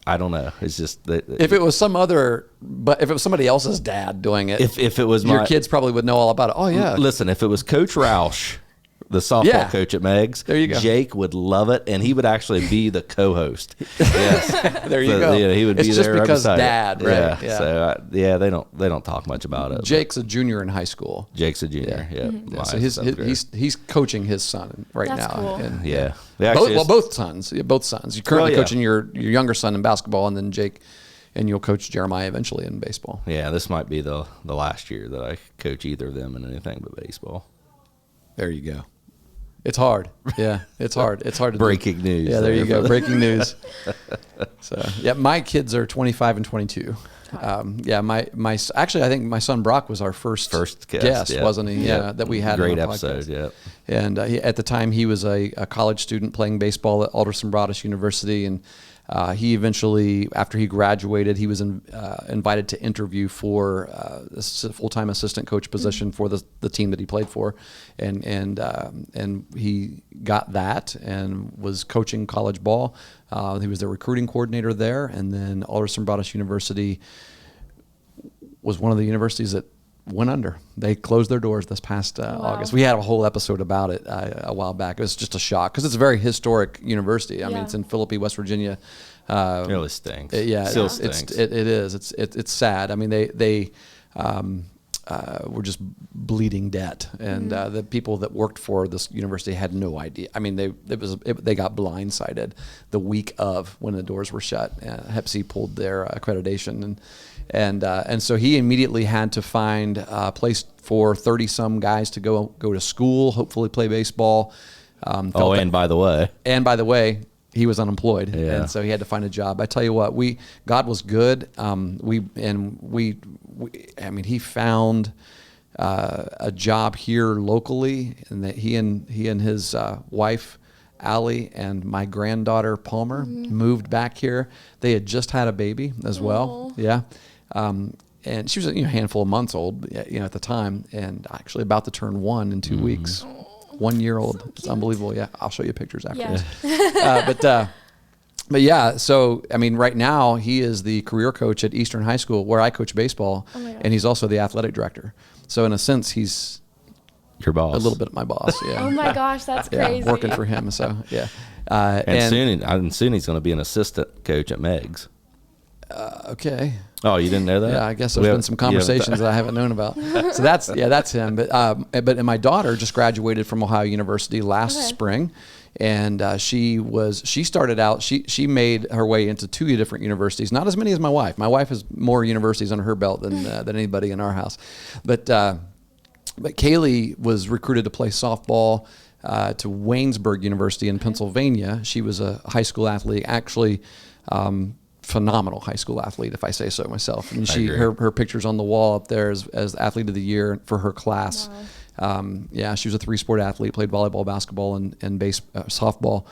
I don't know. It's just that if it was if it was somebody else's dad doing it, if it was your kids probably would know all about it. Oh yeah. Listen, if it was Coach Roush, the softball coach at Meg's, there you go. Jake would love it, and he would actually be the co-host. Yes. There you go. Yeah, he would be there. It's just because dad, right? Yeah. So they don't talk much about it. Jake's a junior in high school. Jake's a junior. Yeah. Mm-hmm. So he's coaching his son right That's now. Cool. And, yeah. Both sons. You're currently coaching your younger son in basketball, and then Jake, and you'll coach Jeremiah eventually in baseball. Yeah, this might be the last year that I coach either of them in anything but baseball. There you go. It's hard. Yeah, it's hard. It's hard to Breaking news. Yeah, there you go. Breaking news. So, yeah, my kids are 25 and 22. Actually, I think my son Brock was our first guest, wasn't he? Yeah, that we had. Great on our episode. podcast. Yeah. And at the time, he was a college student playing baseball at Alderson Broaddus University, and he eventually, after he graduated, he was invited to interview for a full-time assistant coach position for the team that he played for, and he got that and was coaching college ball. He was the recruiting coordinator there, and then Alderson Broaddus University was one of the universities that went under. They closed their doors this past August. We had a whole episode about it a while back. It was just a shock because it's a very historic university. I mean, it's in Philippi, West Virginia. It really stinks. Still stinks. It is. It's sad. I mean, they were just bleeding debt, and the people that worked for this university had no idea. I mean, they got blindsided the week of when the doors were shut. Hep C pulled their accreditation, and so he immediately had to find a place for 30-some guys to go to school, hopefully play baseball. And by the way, he was unemployed, and so he had to find a job. I tell you what, God was good. He found a job here locally, and that he and his wife Allie and my granddaughter Palmer moved back here. They had just had a baby as well. Yeah. And she was a handful of months old, at the time, and actually about to turn 1 in 2 weeks. 1 year old. So it's unbelievable. Yeah, I'll show you pictures after. Yeah. But yeah. So I mean, right now he is the career coach at Eastern High School, where I coach baseball, and he's also the athletic director. So in a sense, he's your boss. A little bit my boss. Yeah. Oh my gosh, that's crazy. Working for him. So yeah. And soon he's going to be an assistant coach at Meg's. Okay. Oh, you didn't know that? Yeah, I guess there's been some conversations that I haven't known about. So that's him. But my daughter just graduated from Ohio University last spring, and she started out. She made her way into 2 different universities. Not as many as my wife. My wife has more universities under her belt than anybody in our house. But Kaylee was recruited to play softball to Waynesburg University in Pennsylvania. She was a high school athlete, actually. Phenomenal high school athlete, if I say so myself. And her picture's on the wall up there as athlete of the year for her class. Wow. She was a 3-sport athlete, played volleyball, basketball, and softball.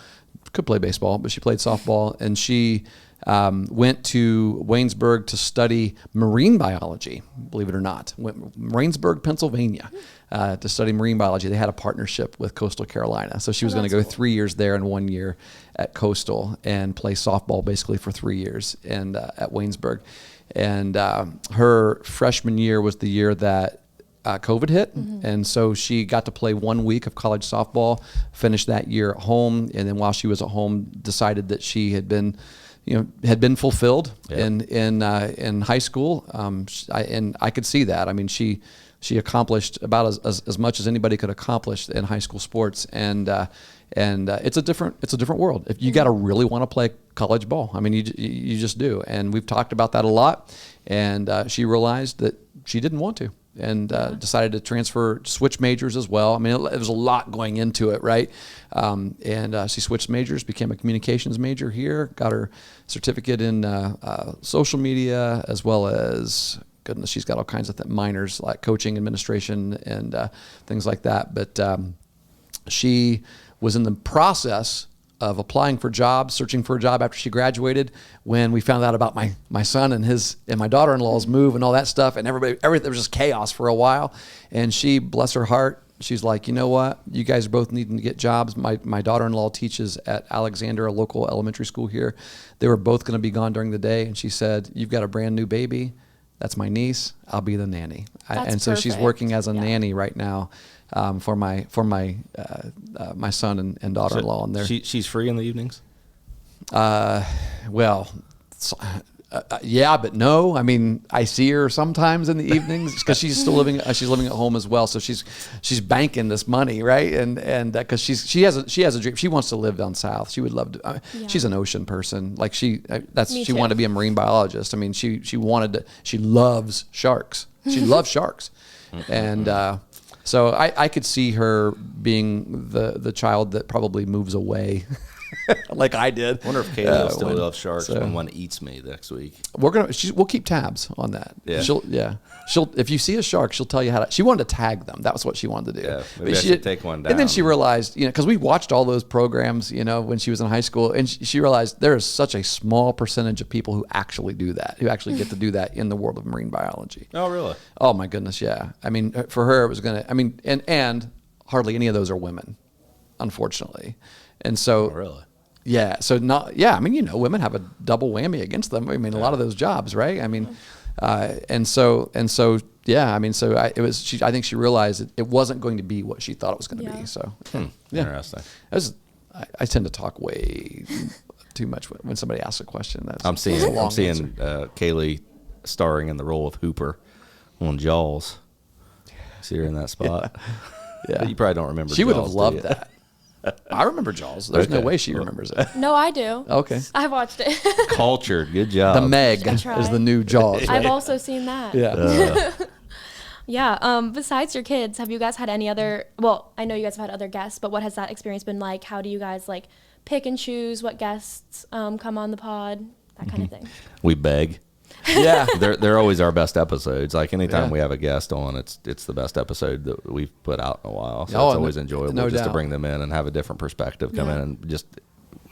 Could play baseball, but she played softball. And she went to Waynesburg to study marine biology, believe it or not. Waynesburg, Pennsylvania, to study marine biology. They had a partnership with Coastal Carolina. So she was going to go 3 years there and 1 year at Coastal and play softball basically for 3 years and at Waynesburg. And her freshman year was the year that COVID hit. And so she got to play 1 week of college softball, finished that year at home. And then while she was at home, decided that she had been fulfilled in high school. And I could see that. I mean, she accomplished about as much as anybody could accomplish in high school sports. And it's a different world. If you got to really want to play college ball, I mean, you just do. And we've talked about that a lot. And she realized that she didn't want to. and decided to switch majors as well. I mean, it was a lot going into it, right? And she switched majors, became a communications major here, got her certificate in social media, as well as, goodness, she's got all kinds of minors like coaching, administration, and things like that. But she was in the process of applying for jobs, searching for a job after she graduated, when we found out about my son and my daughter-in-law's move and all that stuff, and everything, there was just chaos for a while. And she, bless her heart, she's like, you know what, you guys are both needing to get jobs. My daughter-in-law teaches at Alexander, a local elementary school here. They were both going to be gone during the day, and she said, you've got a brand new baby. That's my niece. I'll be the nanny. And so she's working as a nanny right now. For my son and daughter-in-law, and she's free in the evenings. Well, yeah, but no. I mean, I see her sometimes in the evenings because she's still living. She's living at home as well, so she's banking this money, right? And because she has a dream. She wants to live down south. She would love to. She's an ocean person. Like she wanted to be a marine biologist. I mean, she wanted to. She loves sharks. She loves sharks, and. So I could see her being the child that probably moves away, like I did. I wonder if Kayla still loves sharks when one eats me next week. We'll keep tabs on that. Yeah. She'll if you see a shark, she'll tell you how to. She wanted to tag them. That was what she wanted to do. Yeah, maybe I should take one down. And then she realized, because we watched all those programs, when she was in high school, and she realized there is such a small percentage of people who actually do that, who actually get to do that in the world of marine biology. Oh, really? Oh my goodness, yeah. I mean, for her, it was and hardly any of those are women, unfortunately, and so. Oh, really? Yeah. So women have a double whammy against them. I mean, a lot of those jobs, right? I mean, and so yeah. I mean, I think she realized it wasn't going to be what she thought it was going to be. So Interesting. I tend to talk way too much when somebody asks a question. I'm seeing Kaylee starring in the role of Hooper on Jaws. See her in that spot. Yeah. You probably don't remember. She Jaws, would have loved that. I remember Jaws. There's no way she remembers it. No, I do. Okay. I watched it. Cultured. Good job. The Meg is the new Jaws. Right? I've also seen that. Yeah. Yeah. Besides your kids, have you guys had any other? Well, I know you guys have had other guests, but what has that experience been like? How do you guys pick and choose what guests come on the pod? That kind of thing. We beg. Yeah, they're always our best episodes. Like anytime we have a guest on, it's the best episode that we've put out in a while. So it's always enjoyable to bring them in and have a different perspective come in, and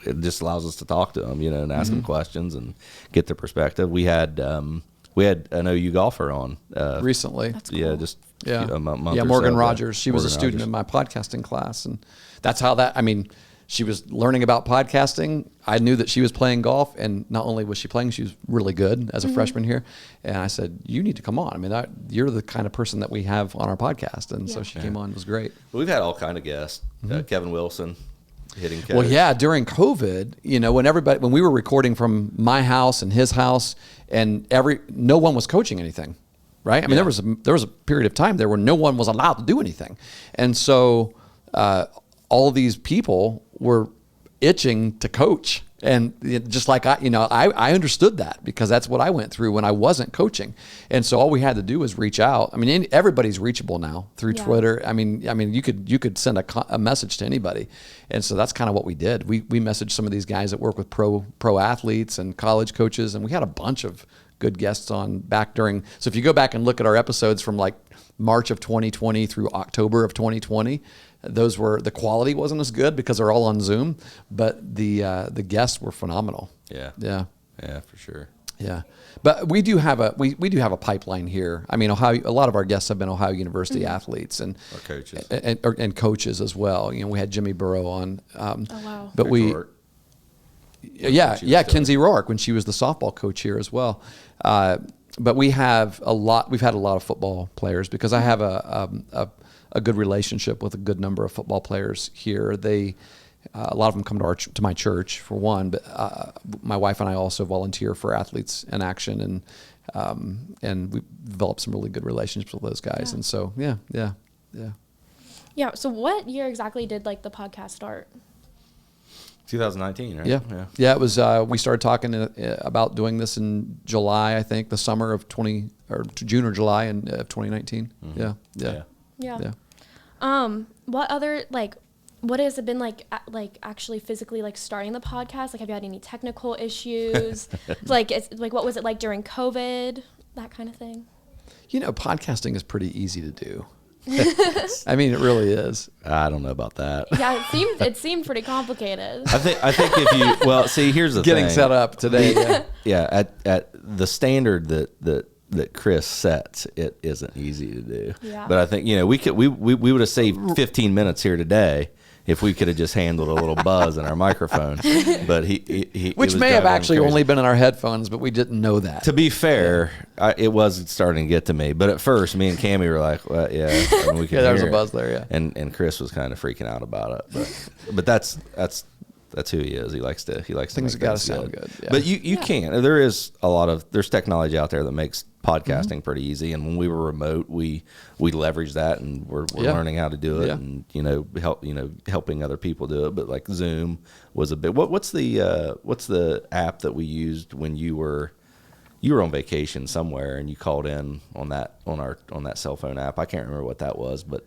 it just allows us to talk to them, and ask them questions and get their perspective. We had an OU golfer on recently. That's cool. A month or Morgan so Rogers. She was a student in my podcasting class, and that's how that. I mean. She was learning about podcasting. I knew that she was playing golf, and not only was she playing, she was really good as a freshman here. And I said, "You need to come on. I mean, you're the kind of person that we have on our podcast." And so she came on. It was great. We've had all kind of guests. Kevin Wilson, hitting coach. Well, yeah, during COVID, when we were recording from my house and his house, and no one was coaching anything, right? I mean, there was a period of time there where no one was allowed to do anything, and so all of these people were itching to coach. And just like I understood that because that's what I went through when I wasn't coaching. And so all we had to do was reach out. I mean, everybody's reachable now through Twitter. I mean, you could send a message to anybody. And so that's kind of what we did. We messaged some of these guys that work with pro athletes and college coaches, and we had a bunch of good guests on back during. So if you go back and look at our episodes from March of 2020 through October of 2020, the quality wasn't as good because they're all on Zoom, but the guests were phenomenal. Yeah, for sure. Yeah, but we do have a pipeline here. I mean, Ohio. A lot of our guests have been Ohio University athletes and our coaches and coaches as well. We had Jimmy Burrow on. Oh wow! But Kinsey Rourke when she was the softball coach here as well. But we've had a lot of football players because I have a good relationship with a good number of football players here. A lot of them come to my church for one, but my wife and I also volunteer for Athletes in Action, and we developed some really good relationships with those guys. And so yeah. Yeah. So what year exactly did the podcast start? 2019, right? Yeah. It was. We started talking about doing this in July, I think, the summer of 2019. or June or July of 2019. Mm-hmm. Yeah. What other, like, what has it been like actually physically like starting the podcast? Like, have you had any technical issues? Like, it's like, what was it like during COVID? That kind of thing. Podcasting is pretty easy to do. I mean, it really is. I don't know about that. Yeah, it seemed pretty complicated. I think if you here's the Getting thing. set up today. Yeah, at the standard that Chris sets, it isn't easy to do. Yeah. But I think we would have saved 15 minutes here today if we could have just handled a little buzz in our microphone. But he Which may have actually only been in our headphones, but we didn't know that. To be fair, it was starting to get to me. But at first, me and Cami were like, well, yeah, we could there was hear a buzz it. there, yeah. And Chris was kind of freaking out about it. But that's who he is. He likes to Things make got to things sound good. Yeah. But you can't. There's technology out there that makes podcasting pretty easy. And when we were remote, we leveraged that, and we're learning how to do it, and helping other people do it. But like Zoom was a bit. What's the app that we used when you were on vacation somewhere and you called in on that cell phone app? I can't remember what that was, but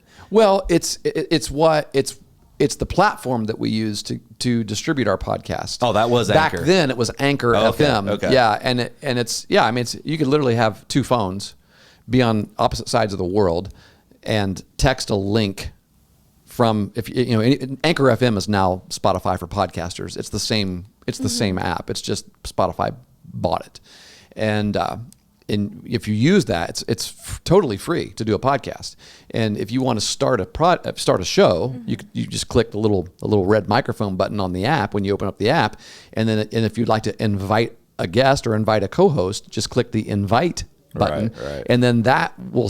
it's the platform that we use to distribute our podcast. Oh, that was back Anchor. then. It was Anchor FM. Okay. Yeah, and it's I mean, you could literally have two phones, be on opposite sides of the world, and text a link from Anchor FM is now Spotify for podcasters. It's the same. It's the same app. It's just Spotify bought it, and if you use that, it's totally free to do a podcast. And if you want to start a show, you just click the little red microphone button on the app when you open up the app, and if you'd like to invite a guest or invite a co-host, just click the invite button, right. and then that will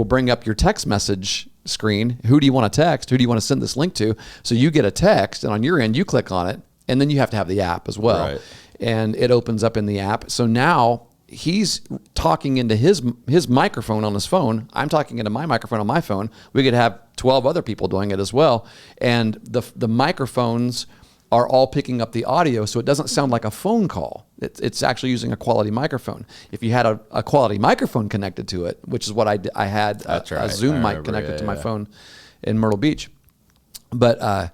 bring up your text message screen. Who do you want to text? Who do you want to send this link to? So you get a text, and on your end, you click on it, and then you have to have the app as well, Right. and it opens up in the app. So now he's talking into his microphone on his phone. I'm talking into my microphone on my phone. We could have 12 other people doing it as well. And the microphones are all picking up the audio, so it doesn't sound like a phone call. It's actually using a quality microphone. If you had a quality microphone connected to it, which is what I had, a Zoom mic connected to my phone in Myrtle Beach. But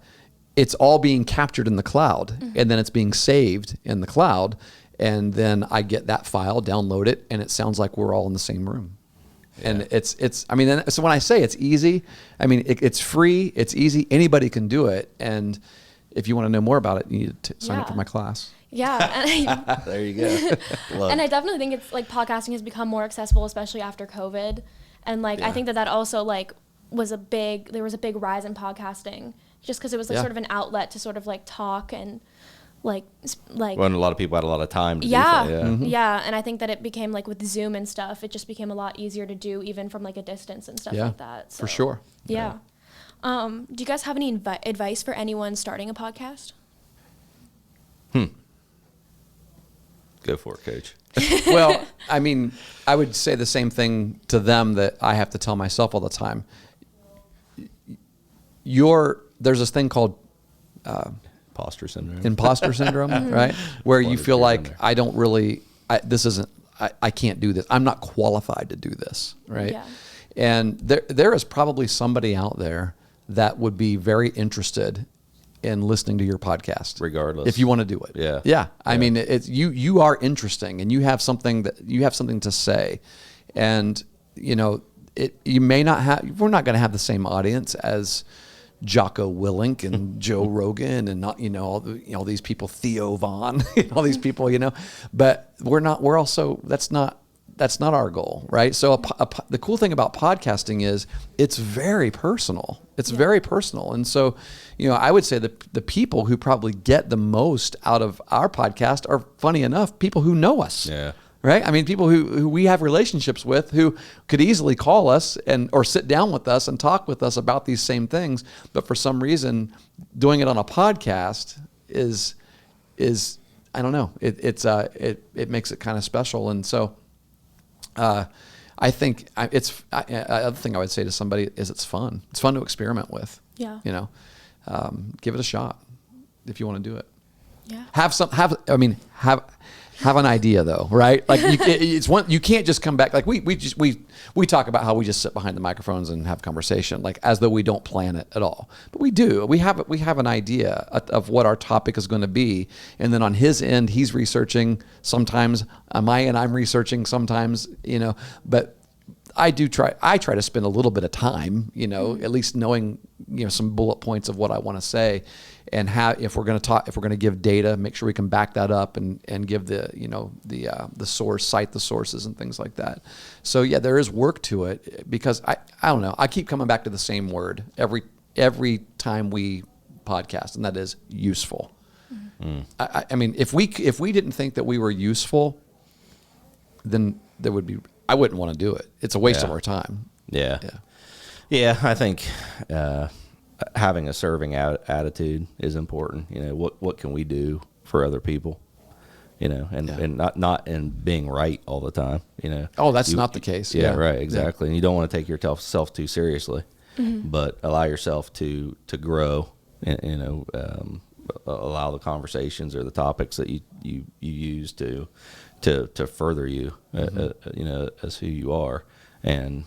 it's all being captured in the cloud, and then it's being saved in the cloud. And then I get that file, download it, and it sounds like we're all in the same room. Yeah. And it's I mean, so when I say it's easy, I mean, it's free, it's easy, anybody can do it. And if you want to know more about it, you need to sign up for my class. Yeah. There you go. And I definitely think it's like podcasting has become more accessible, especially after COVID. And like, I think that also like there was a big rise in podcasting just because it was like sort of an outlet to sort of like talk and like when a lot of people had a lot of time to do yeah. that. Yeah. And I think that it became like with Zoom and stuff, it just became a lot easier to do even from like a distance and stuff like that. So, for sure. Yeah. Do you guys have any advice for anyone starting a podcast? Go for it, Coach. Well, I mean, I would say the same thing to them that I have to tell myself all the time. There's this thing called imposter syndrome, right? Where you feel like I can't do this. I'm not qualified to do this, right? Yeah. And there is probably somebody out there that would be very interested in listening to your podcast, regardless, if you want to do it. Yeah. I mean, it's you are interesting, and you have something to say, and you may not have. We're not going to have the same audience as Jocko Willink and Joe Rogan and not all these people, Theo Vaughn, all these people, but we're also that's not our goal, right? So the cool thing about podcasting is it's very personal. It's very personal, and so I would say that the people who probably get the most out of our podcast are, funny enough, people who know us. Yeah. Right? I mean, people who we have relationships with who could easily call us or sit down with us and talk with us about these same things. But for some reason, doing it on a podcast is I don't know. It makes it kind of special. And so I think other thing I would say to somebody is it's fun. It's fun to experiment with. Yeah. Give it a shot if you want to do it. Yeah. Have an idea though, right? Like you can't just come back. Like we talk about how we just sit behind the microphones and have conversation, like as though we don't plan it at all. But we do. We have an idea of what our topic is going to be, and then on his end, he's researching. Sometimes on my end, I'm researching. Sometimes, but I try to spend a little bit of time, at least knowing, some bullet points of what I want to say, and if we're going to give data, make sure we can back that up and give the source, cite the sources and things like that. So yeah, there is work to it, because I don't know. I keep coming back to the same word every time we podcast, and that is useful. Mm. I mean, if we didn't think that we were useful, then I wouldn't want to do it. It's a waste of our time. Yeah. I think having a serving attitude is important. What can we do for other people? And not in being right all the time. Oh, that's not the case. Yeah, right, exactly. And you don't want to take yourself too seriously, but allow yourself to grow. Allow the conversations or the topics that you use to further you, as who you are. And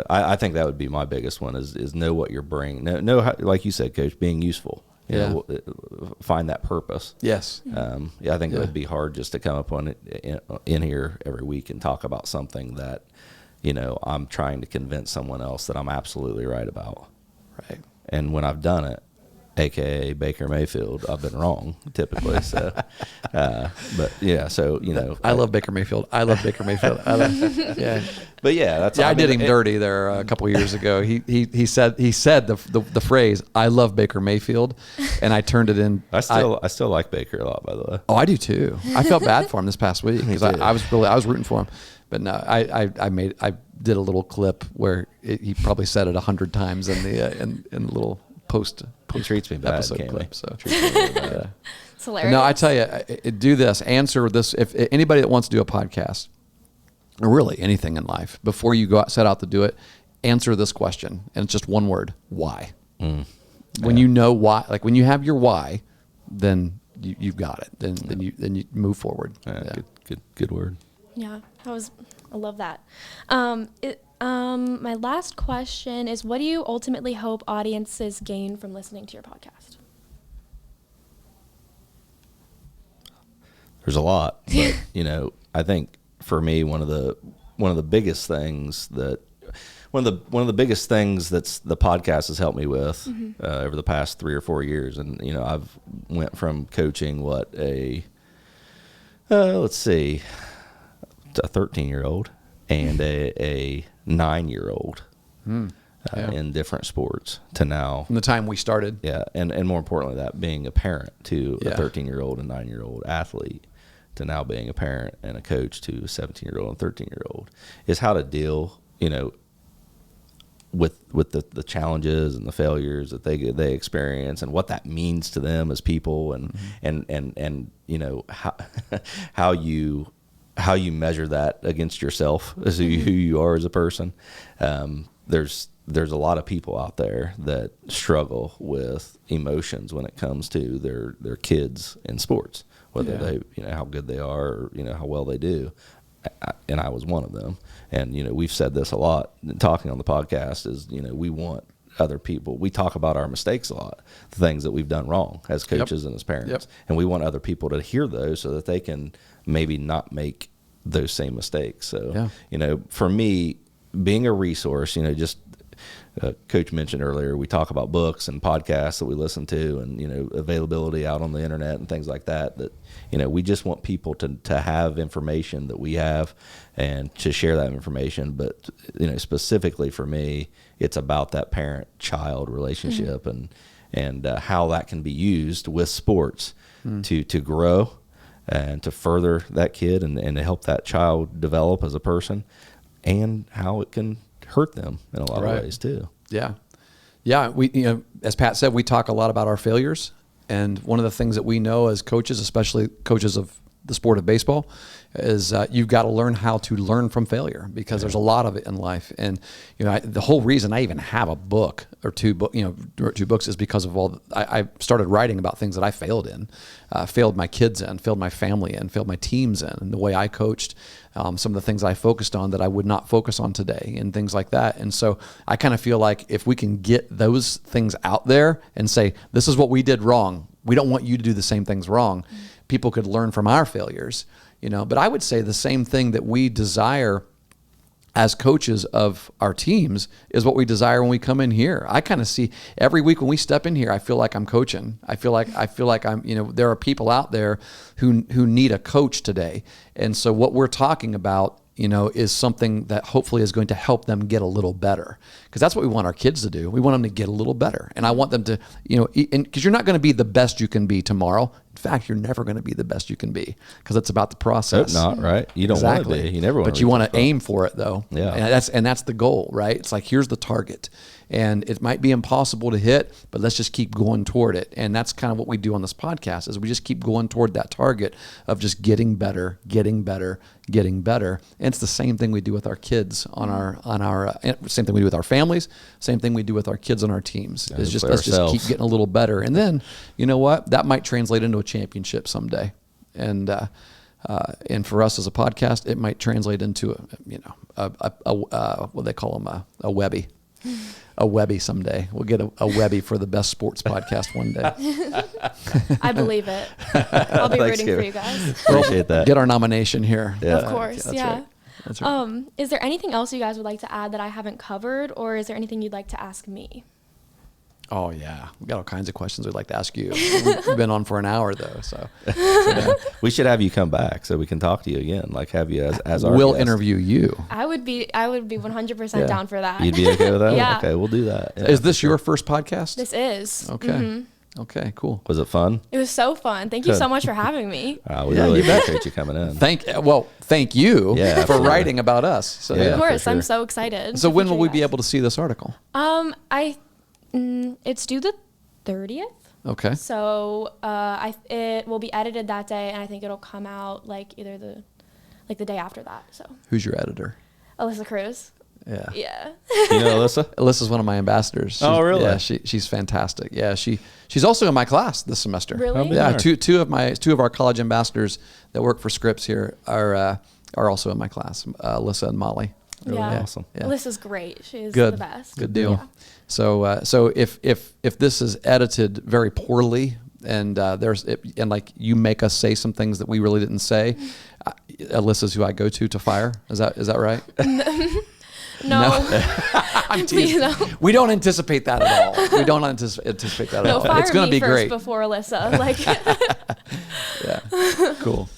I think that would be my biggest one is know what you're bringing. Know how, like you said, Coach, being useful. Find that purpose. Yes. I think it would be hard just to come up on it in here every week and talk about something that, I'm trying to convince someone else that I'm absolutely right about. Right. And when I've done it, AKA Baker Mayfield, I've been wrong typically. So, but yeah, so I love Baker Mayfield. I love Baker Mayfield. But yeah, that's. I did him dirty there a couple of years ago. He said the phrase "I love Baker Mayfield," and I turned it in. I still like Baker a lot, by the way. Oh, I do too. I felt bad for him this past week because I was rooting for him, but no, I did a little clip where he probably said it 100 times in the little post. He treats me bad, episode clip. So It's hilarious. No, I tell you, do this. Answer this. If anybody that wants to do a podcast, or really anything in life, before you set out to do it, answer this question, and it's just one word: why. When you know why, like when you have your why, then you've got it. Then you move forward. Good word. Yeah, I love that. My last question is, what do you ultimately hope audiences gain from listening to your podcast? There's a lot, but I think for me one of the biggest things that one of the biggest things that's the podcast has helped me with over the past 3 or 4 years, and I've went from coaching let's see, a 13-year-old and a 9-year-old in different sports to now. From the time we started. Yeah, and more importantly, that being a parent to a 13-year-old and 9-year-old athlete to now being a parent and a coach to a 17-year-old and 13-year-old is how to deal, with the challenges and the failures that they experience and what that means to them as people and how you measure that against yourself as who you are as a person. There's a lot of people out there that struggle with emotions when it comes to their kids in sports, whether they, how good they are or, how well they do. And I was one of them. And, we've said this a lot talking on the podcast is, we want other people. We talk about our mistakes a lot, the things that we've done wrong as coaches and as parents. And we want other people to hear those so that they can maybe not make those same mistakes. So, for me, being a resource, just Coach mentioned earlier, we talk about books and podcasts that we listen to and, availability out on the internet and things like that, we just want people to have information that we have and to share that information. But, specifically for me, it's about that parent-child relationship and how that can be used with sports to grow and to further that kid and to help that child develop as a person, and how it can hurt them in a lot of ways too. Yeah. We, as Pat said, we talk a lot about our failures. And one of the things that we know as coaches, especially coaches of the sport of baseball is you've got to learn how to learn from failure, because there's a lot of it in life. And the whole reason I even have a book or two books is because of I started writing about things that I failed in, failed my kids in, failed my family in, failed my teams in, and the way I coached, some of the things I focused on that I would not focus on today, and things like that. And so I kind of feel like if we can get those things out there and say, this is what we did wrong, we don't want you to do the same things wrong. People could learn from our failures, but I would say the same thing that we desire as coaches of our teams is what we desire when we come in here. I kind of see every week when we step in here, I feel like I'm coaching. I feel like I'm, there are people out there who need a coach today. And so what we're talking about, is something that hopefully is going to help them get a little better, because that's what we want our kids to do. We want them to get a little better. And I want them to, because you're not going to be the best you can be tomorrow. In fact, you're never going to be the best you can be, because it's about the process. Hope not, right? You don't want to be. You never want to be. But you want to aim for it, though. Yeah. And that's the goal, right? It's like, here's the target. And it might be impossible to hit, but let's just keep going toward it. And that's kind of what we do on this podcast, is we just keep going toward that target of just getting better, getting better, getting better. And it's the same thing we do with our kids on our same thing we do with our families, same thing we do with our kids on our teams. Is just let's just keep getting a little better. And then, you know what? That might translate into a championship someday. And for us as a podcast, it might translate into what they call them, a Webby. A Webby someday. We'll get a Webby for the best sports podcast one day. I believe it. I'll be rooting for you guys. Appreciate that. Get our nomination here. Yeah. Of course, That's yeah. Right. That's right. Is there anything else you guys would like to add that I haven't covered, or is there anything you'd like to ask me? Oh yeah, we got all kinds of questions we'd like to ask you. We've been on for an hour though, so yeah. We should have you come back so we can talk to you again. Like, have you as our We'll guest. Interview you. I would be 100% down for that. You'd be okay with that? Yeah. Okay, we'll do that. Yeah, Is this your first podcast? This is. Okay. Mm-hmm. Okay, cool. Was it fun? It was so fun. Thank you so much for having me. We Yeah, really you bet. appreciate you coming in. Thank you Yeah, for absolutely. writing about us. So Yeah. Of for course, sure. I'm so excited. So to when feature will we you be guys. able to see this article? It's due the 30th. Okay. So it will be edited that day, and I think it'll come out either the day after that. So Who's your editor? Alyssa Cruz. Yeah. Yeah. You know Alyssa? Alyssa's one of my ambassadors. Oh, really? Yeah, she's fantastic. Yeah, she's also in my class this semester. Really? Yeah, Nice. two of our college ambassadors that work for Scripps here are also in my class. Alyssa and Molly. Really Yeah. awesome. Yeah. Alyssa's great. She's Good. the best. Good deal. Yeah. So if this is edited very poorly and you make us say some things that we really didn't say, Alyssa's who I go to fire. Is that right? No. I'm Please, teasing. no. We don't anticipate that at all. We don't anticipate that at No, all. fire It's going to me be first great. before Alyssa. Yeah. Cool.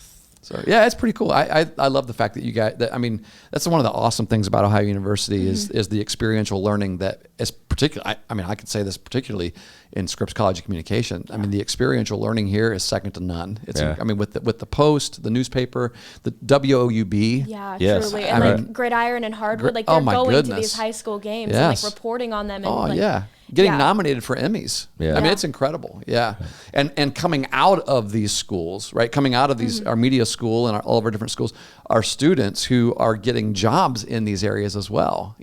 So yeah, it's pretty cool. I love the fact that you guys. That's one of the awesome things about Ohio University is the experiential learning that is particular. I could say this particularly in Scripps College of Communication. I mean, the experiential learning here is second to none. It's with the Post, the newspaper, the WOUB. Yeah, Yes. truly. I And mean- Gridiron and Hardwood, they're oh my going goodness. to these high school games Yes. and reporting on them. And Oh yeah, getting yeah. nominated for Emmys. Yeah. I mean Yeah. it's incredible. Yeah, and coming out of these schools, right? Coming out of these our media school and all of our different schools, are students who are getting jobs in these areas as well.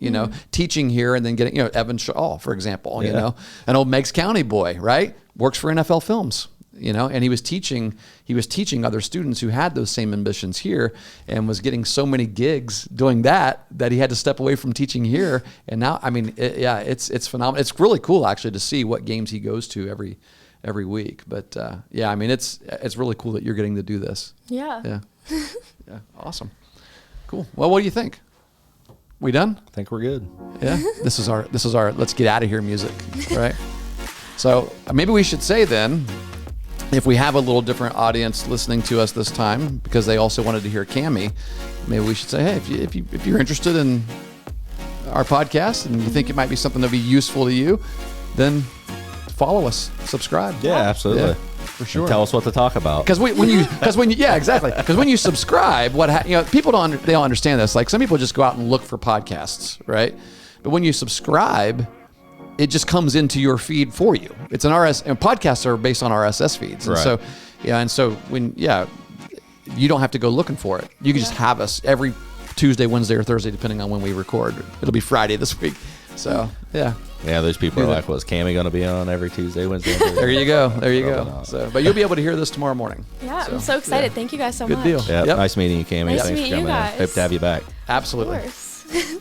Teaching here and then getting Evan Shaw, for example. Yeah. An old Meigs County boy, right? Works for NFL Films. And he was teaching other students who had those same ambitions here and was getting so many gigs doing that he had to step away from teaching here. And now, it's phenomenal. It's really cool actually to see what games he goes to every week. But it's really cool that you're getting to do this. Yeah. Yeah. Yeah. Awesome. Cool. Well, what do you think? We done? I think we're good. Yeah. This is our let's get out of here music, right? So maybe we should say then, if we have a little different audience listening to us this time because they also wanted to hear Cami, maybe we should say, hey, if you're interested in our podcast and you think it might be something that'll be useful to you, then follow us, subscribe. Yeah, absolutely. Yeah, for sure. And tell us what to talk about. Because when you subscribe, people they don't understand this. Like some people just go out and look for podcasts, right? But when you subscribe, it just comes into your feed for you. It's an RSS, and podcasts are based on RSS feeds. And Right. so, when you don't have to go looking for it. You can just have us every Tuesday, Wednesday, or Thursday, depending on when we record. It'll be Friday this week. So, yeah. Yeah, those people are like, was Cami going to be on every Tuesday, Wednesday? There you go. There you go. So, but you'll be able to hear this tomorrow morning. Yeah, I'm so excited. Thank you guys so Good much. deal. Yeah, Yep. nice meeting you, Cami. Nice Thanks to for meet you coming in. guys. Hope to have you back. Absolutely. Of course.